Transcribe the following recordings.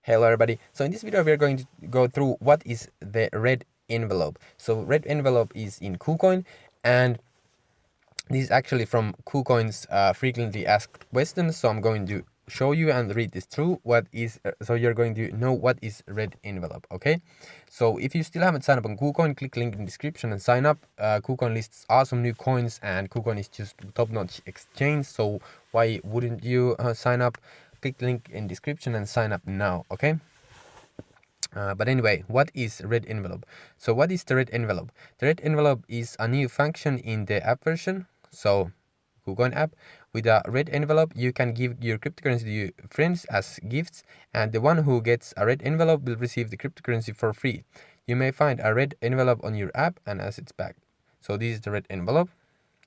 Hello everybody. So in this video we are going to go through what is the red envelope. So red envelope is in KuCoin, and this is actually from KuCoin's frequently asked questions. So I'm going to show you and read this through what is so you're going to know what is red envelope. Okay, so if you still haven't signed up on KuCoin, click link in description and sign up. KuCoin lists awesome new coins, and KuCoin is just top-notch exchange, so why wouldn't you sign up? Click link in description and sign up now. Okay, but anyway, what is red envelope? So what is the red envelope? The red envelope is a new function in the app version. So KuCoin app, with a red envelope you can give your cryptocurrency to your friends as gifts, and the one who gets a red envelope will receive the cryptocurrency for free. You may find a red envelope on your app and assets back. So this is the red envelope.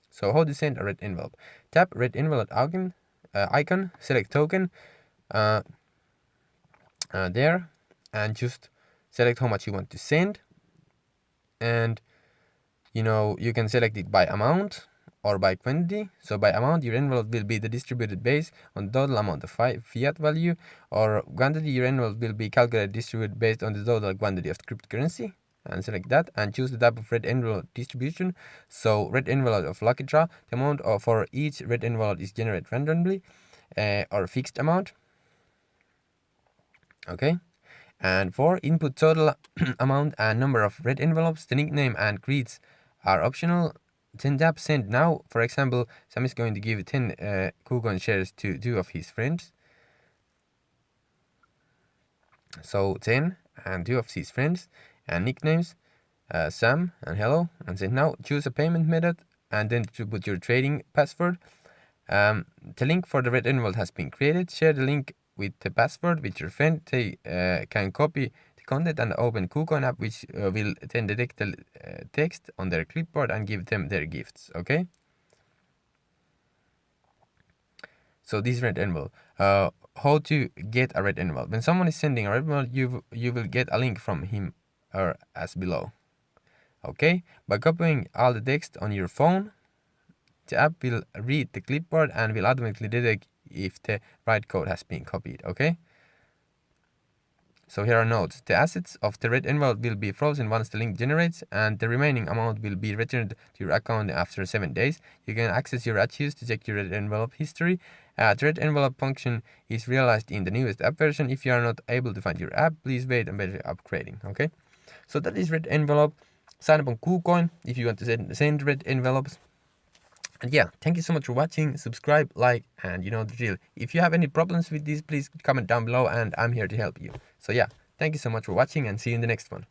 So how to send a red envelope? Tap red envelope icon, select token there, and just select how much you want to send, and you can select it by amount or by quantity. So by amount, your envelope will be distributed based on the total amount of fiat value, or quantity, your envelope will be calculated distributed based on the total quantity of the cryptocurrency, and select that and choose the type of red envelope distribution. So red envelope of lucky draw, the amount for each red envelope is generated randomly or fixed amount. Okay, and for input total amount and number of red envelopes, the nickname and greets are optional. Then tap send now. For example, Sam is going to give 10 KuCoin shares to 2 of his friends. So 10 and 2 of his friends, and nicknames Sam and hello, and send now. Choose a payment method and then to put your trading password. The link for the red envelope has been created. Share the link with the password with your friend. They can copy the content and open KuCoin app, which will then detect the text on their clipboard and give them their gifts. Okay, so this red envelope, how to get a red envelope? When someone is sending a red envelope, you will get a link from him or as below. Okay, by copying all the text on your phone, the app will read the clipboard and will automatically detect if the right code has been copied. Okay, so here are notes. The assets of the red envelope will be frozen once the link generates, and the remaining amount will be returned to your account after 7 days. You can access your archives to check your red envelope history. The red envelope function is realized in the newest app version. If you are not able to find your app, please wait and better upgrading. Okay, so that is red envelope. Sign up on KuCoin if you want to send red envelopes. And yeah, thank you so much for watching. Subscribe, like, and you know the drill. If you have any problems with this, please comment down below and I'm here to help you. So yeah, thank you so much for watching and see you in the next one.